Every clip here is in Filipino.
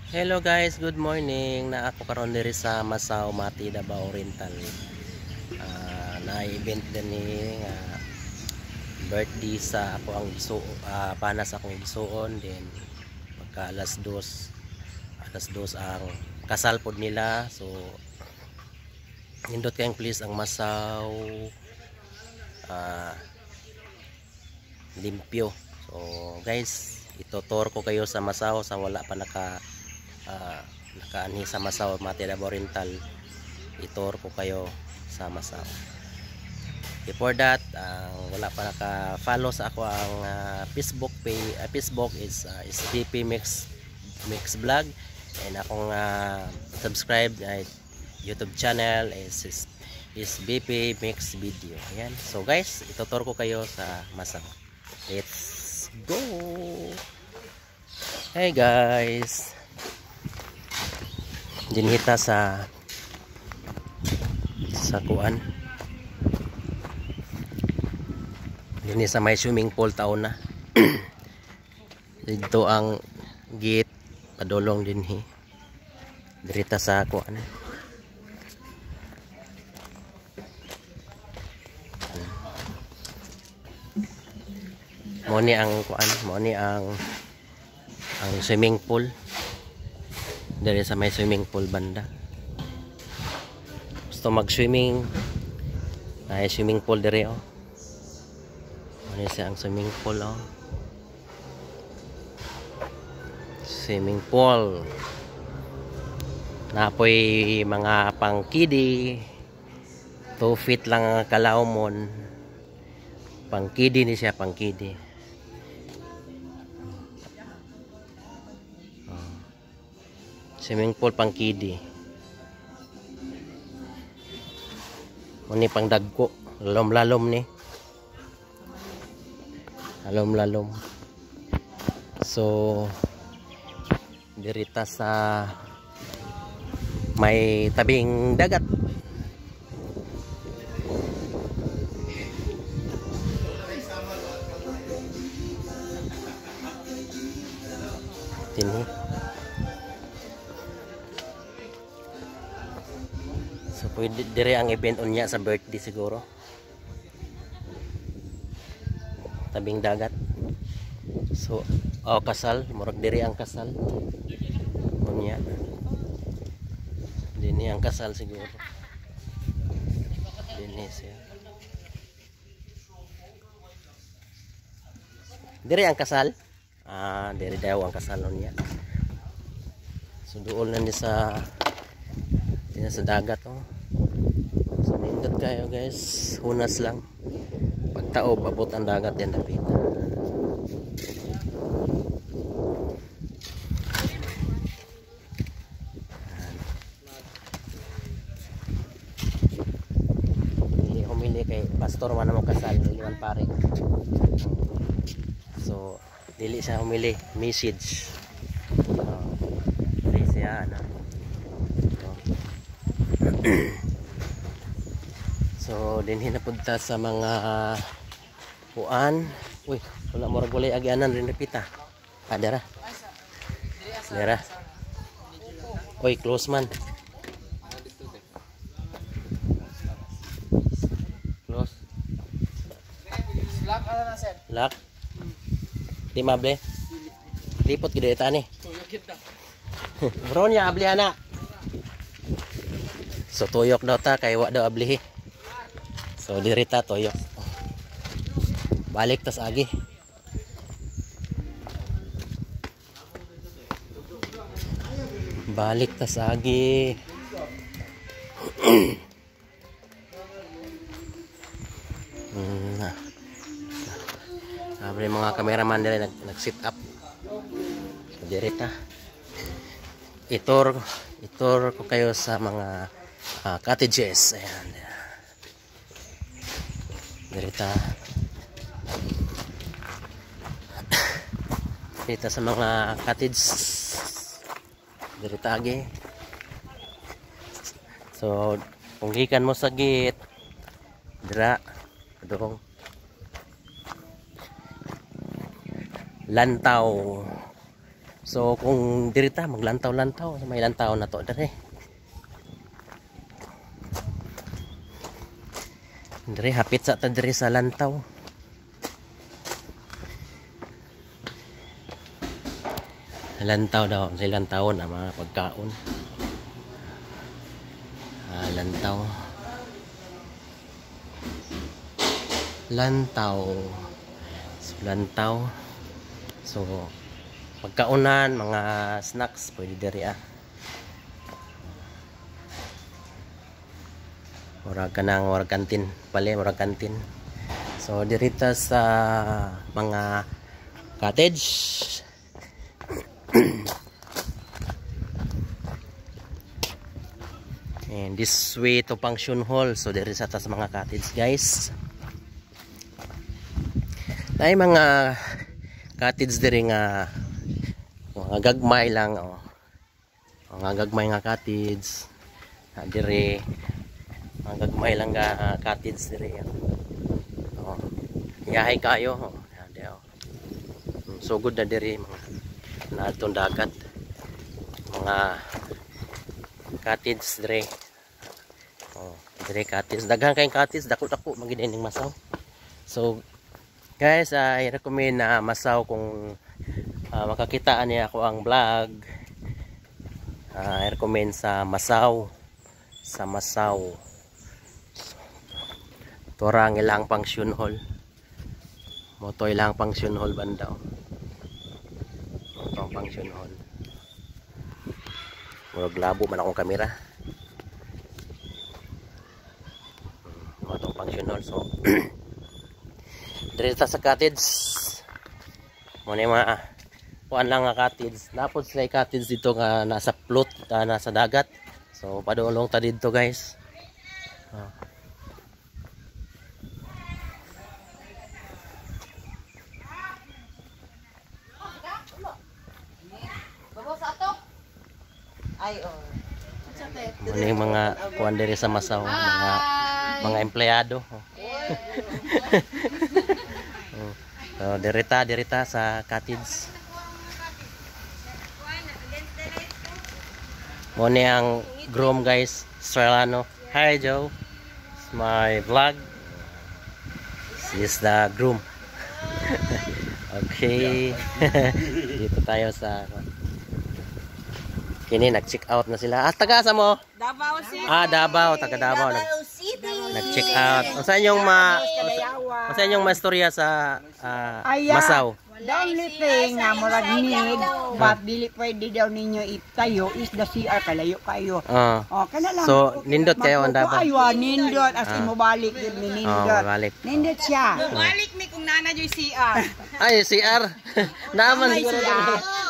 Hello guys, good morning. Na ako karon diri sa Masao, Mati, Davao Oriental. Na-event din ni birthday sa ako ang panas akong gisuon, then pagka alas dos ang kasal pod nila. So nindot kayong please ang Masao limpyo. So guys, itutur ko kayo sa Masao sa wala pa nakaanhi sa Masao, Mati, Davao Oriental. Itur ko kayo sa Masao. Before that, wala pa naka-follow sa ako ang Facebook page. Facebook is BP Mix Vlog, and akong subscribe YouTube channel is BP Mix Video. Ayan. So guys, itutur ko kayo sa Masao. Let's go. Hey guys, dinhita sa kuan dini sa may swimming pool taon na. Dito ang gate padulong dinhi dirita sa kuan. Mo ni ang kuan, mo ni ang swimming pool diri sa may swimming pool banda. Gusto mag-swimming, ay swimming pool diri oh. Ano siya ang swimming pool oh. Swimming pool. Napoy mga pangkidi. 2 feet lang ang kalawmon. Pangkidi ni siya, pangkidi. Swimming pool pangkidi. Muni pang dagko, lalom-lalom ni. Lalom-lalom. So dirita sa may tabing dagat. Tinhi. So pwede dire ang event unya sa birthday siguro. Tabing dagat. So kasal, murag dire ang kasal. Unya. Dini ang kasal siguro. Dini siya. Dire ang kasal. Dire daw ang kasal unya. So doon na ni sa dagat oh. So nindot kayo guys, hunas lang. Pagtaob abot ang dagat yan dapit. Humili kay pastor man mo kasal, dili man pare. So dili siya humili, message. Dili siya ano. So dinhi na punta sa mga kuan. Uy, wala mo ra gulay agyanan rin napita. Dara. Dara. Uy, close man. Close. Lock ala na sir. Lock. Di mable. Lipot gid eta ni. Tuyok kita. Bro nya abli ana. So tuyok daw ta kay wa daw ablihi. So dirita toyok. Balik tas agi. Balik tas agi. Abre mga cameraman dire nag-sit up. So dirita. Itur ko kayo sa mga cottages. Ayan. Dirita sa mga cottage. Dirita agi. So kung gikan mo sa gate dira dong lantaw. So kung dirita maglantaw-lantaw, may lantaw na to dire. Dire hapit sa ta dire sa lantaw. Lantaw daw, sa lantaw na mga pagkaon. Lantaw. Lantaw. So, lantaw. So pagkaunan, mga snacks pwede diri Murag kanang murag kantin pala, murag kantin. So dirita sa mga cottage. And this way to function hall. So diri sa tas mga cottage guys. Nay mga cottage diri nga mga gagmay lang mga gagmay nga cottage diri. Mga gagmay lang nga cottage diri. Yahay kayo. So good na diri mga naatong dagat. Mga cottage diri. Diri cottage. Daghang kayong cottage, dako-dako magid ining masaw. So guys, I recommend na masaw kung makakitaan niya ako ang vlog. I recommend sa masaw. Sa masaw. Tora ang ilang function hall. Moto ilang function hall banda. Moto ang function hall. Murag labo man akong kamera. Moto ang function hall. So direta sa cottage. Muna yung mga kuan lang nga cottage. Napod sila cottage dito nga nasa plot, nasa dagat. So padulong ta dito guys. Muna yung mga kuan diri sa masaw, mga empleyado. So dirita sa cottage. Muna ang groom guys, Australiano. Hi Joe, it's my vlog. This is the groom. Okay. Dito tayo sa kini nag-check out na sila. Taga sa mo? Davao City. Davao, taga Davao. Nag-check out. Unsa inyong mastorya sa masaw? The only thing na murag need, but dili pwede daw ninyo itayo is the CR, kalayo kayo. Kana lang. So, nindot kayo ang Davao? Aywa, nindot. As in, mubalik yun ni nindot. Nindot siya. Mubalik mi kung nana yung CR. Ay, CR. Naman siguro.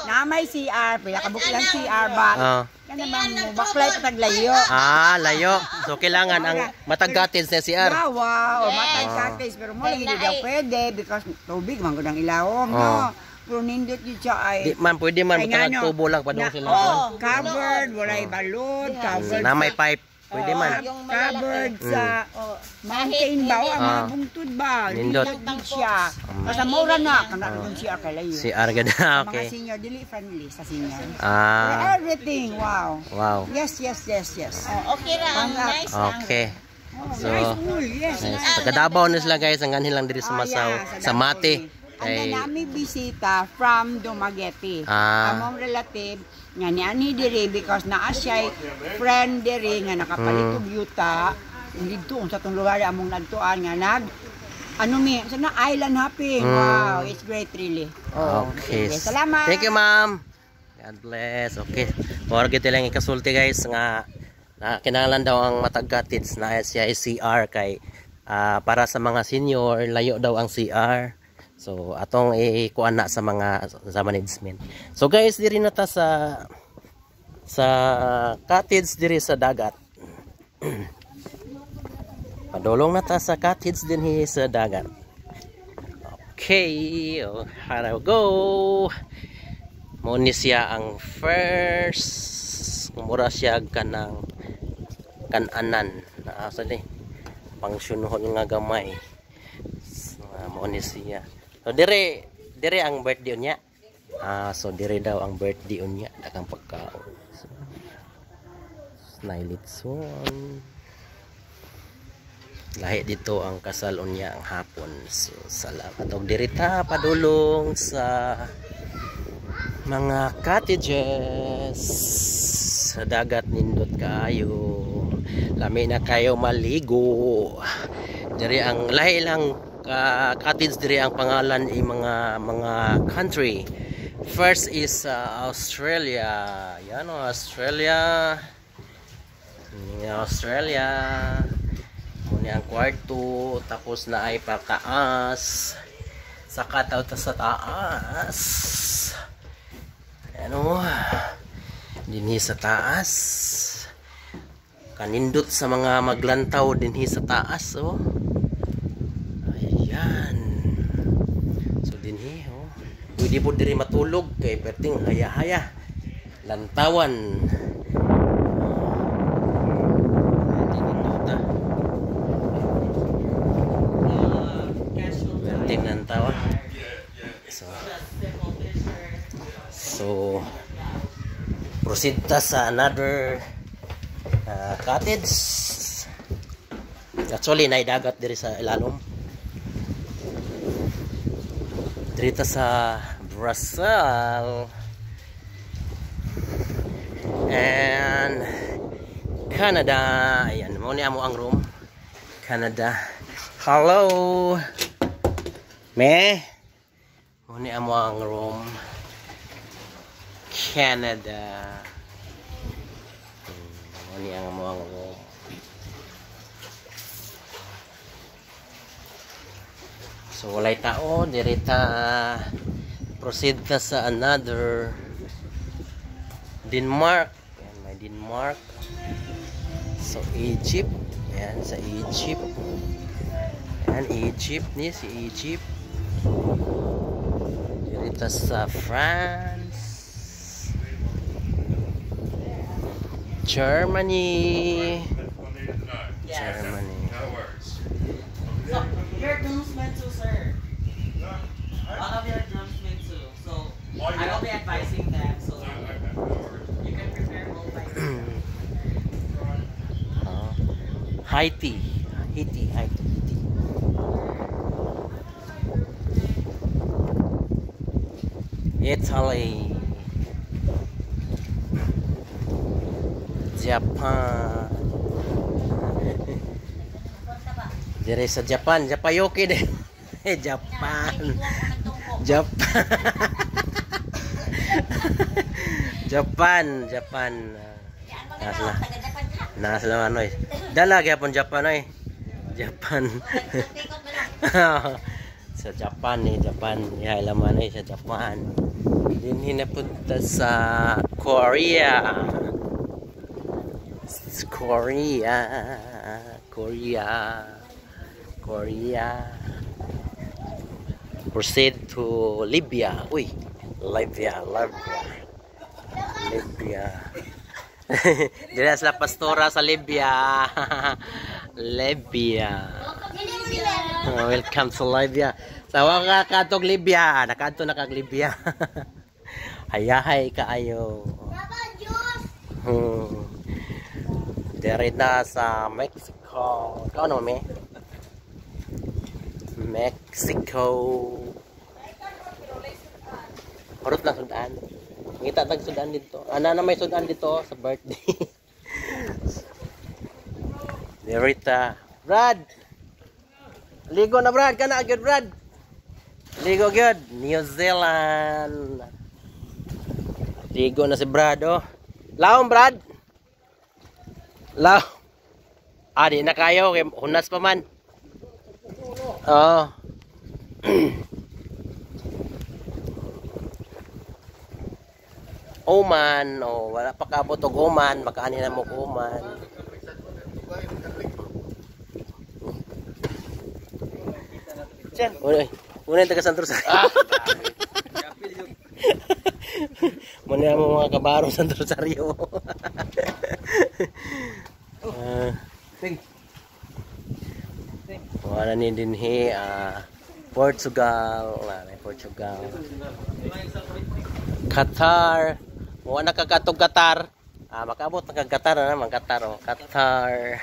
Namay CR, pila kabuklan CR, but kana bang baklay pataglayo. Layo. So, kailangan ang matagatin sa CR. Wow, matagatin. Pero mo, hindi daw pwede because tubig, manggod ang ilawom, no? Pero nindot yun siya ay... Di man, pwede man, matagag tubo lang pa doon sila. Covered, walay balod, covered. Na may pipe, pwede man. Covered sa mountain ba? Ang mga bungtod ba? Nindot. Nindot siya. Basta mura na, kana doon siya kalayo. CR ganda, okay. Mga senior, dili friendly sa senior. Everything, wow. Wow. Yes. Okay ra, nice lang. Okay. So, Yes. taga Davao na sila guys, ang ganin lang diri sa masaw, sa Mate. Ang nami bisita from Dumaguete. Among relative nga ni ani diri because naa siya friend diri nga nakapalit og yuta dito sa tong lugar among nagtuan nga sana island hopping. Wow, it's great really. Okay. Salamat. Thank you, ma'am. God bless. Okay. Forget lang ikasulti guys nga kinahanglan daw ang matag-cottage na siya CR kay para sa mga senior layo daw ang CR. So atong ikuan na sa mga sa management. So guys, diri na ta sa cottage diri sa dagat. Padulong na ta sa cottage din sa dagat. Okay, here we go. Muna siya ang first. Mura siya kanang kananan na asa ni pangsyunhon nga gamay. Muna siya. So dire ang birthday niya. So dire daw ang birthday unya, dakang pagkaon. So, Nailitson. Lahi dito ang kasal unya ang hapon. So salamat og dirita padulong sa mga cottages sa dagat, nindot kayo. Lami na kayo maligo. Diri ang lahi lang cottage, diri ang pangalan ay mga country. First is Australia. Yan Australia. Australia. Muna ang kwarto, tapos na ay pataas. Saka daw sa taas. Ano? Dinhi sa taas. Kanindot sa mga maglantaw dinhi sa taas, oh. Ayan. So dinhi, oh. Pwede po diri matulog kay perting haya-haya. Lantawan. Perting lantawan. So proceed ta sa another cottage. Actually naidagat diri sa ilalom. Diri ta sa Brazil and Canada. Ayan mo ni amo ang room. Canada. Hello. Me. Mo ni amo ang room. Canada. Ini ang mga so walay tao dirita. Proceed ka sa another Denmark. Yan, may Denmark. So Egypt. Yan sa Egypt. Yan Egypt ni si Egypt. Dirita sa France. Germany. Germany. So, your groomsmen too, sir. All of your groomsmen too. So, I will be advising them. So, you can prepare both by Haiti. Italy. Japan. Dire sa Japan, Japayoki din. Japan. Japan. Nasla ano eh. Dala gyapon Japan oy. Japan. Sa Japan ni Japan, ya laman sa Japan. Din hinapunta sa Korea. Korea. Proceed to Libya. Uy, Libya. Dili sila pastora sa Libya. Welcome to Libya. Sawa ka katog Libya. Nakadto na kag Libya. Hayahay kaayo. Dere na sa Mexico. Ikaw ano, me? Mexico. Harot lang sudan. Ngita tag sudan dito. Ana na may sudan dito sa birthday. Derita. Brad. Ligo na Brad. Kana good Brad. Ligo good. New Zealand. Ligo na si Brad, oh. Laom Brad. Law. Di na kayo. Hunas pa man. Oman. Wala pa kabot og Oman. Makaani na mo Oman. Diyan. Una yung taga Santo Rosario. Muna mo mga kabaro Santo Rosario. Wala ni dinhi Portugal. Portugal. Qatar. Muwa na kagatog Qatar. Makaabot na kag-Qatar na naman. Qatar. Oh. Qatar.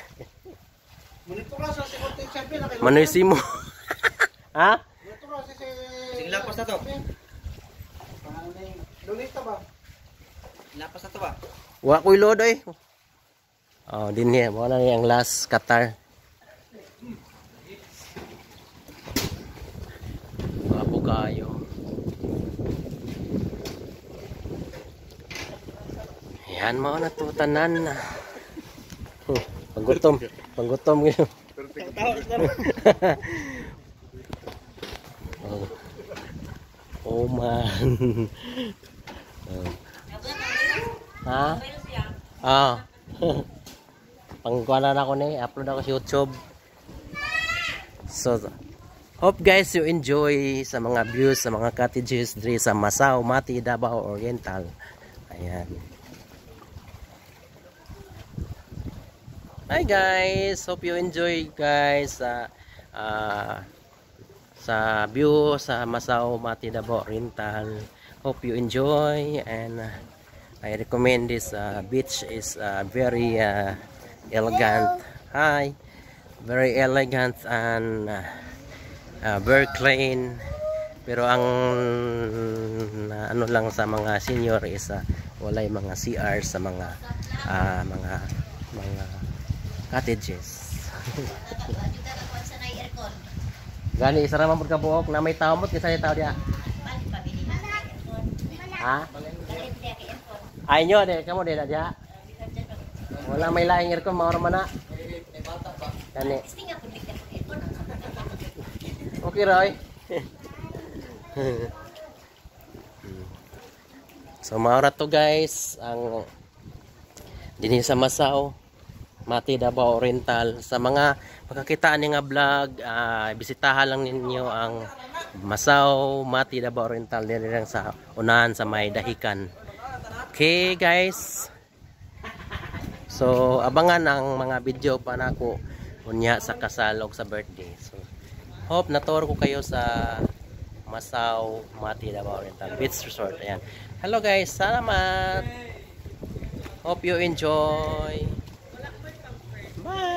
Manoy mo. Ha? Sige, lapas na to. Lapas na to ba? Wa ko'y load eh. Oh, din niya. Muna niya ang last Qatar. Wapo kayo. Yan mo na to tanan na. Panggutom. Panggutom gino. Oh man. Ha? Pangkuanan ako ni, upload ako sa YouTube. So, hope guys you enjoy sa mga views, sa mga cottages diri sa Masao, Mati, Davao Oriental. Ayan. Hi guys, hope you enjoy guys sa view sa Masao, Mati, Davao Oriental. Hope you enjoy and I recommend this beach is very elegant. Hi, very elegant and very clean. Pero ang ano lang sa mga senior is walay mga CR sa mga cottages. Gani isa ra man pud ka buok na may tawmot kisa ni tao dia. Ha? Ay nyo de kamo de dia. Wala may laing aircon mao ra man na. Gani. Okay Roy. So maura to guys ang dinhi sa Masao, Mati, Davao Oriental. Sa mga makakita ni nga vlog, bisitahan lang ninyo ang Masao, Mati, Davao Oriental diri lang sa unahan sa may dahikan. Okay guys. So abangan ang mga video pa nako unya sa kasal ug sa birthday. So hope naturo ko kayo sa Masao, Mati, Davao Oriental Beach Resort. Ayan. Hello guys, salamat. Hope you enjoy. Bye.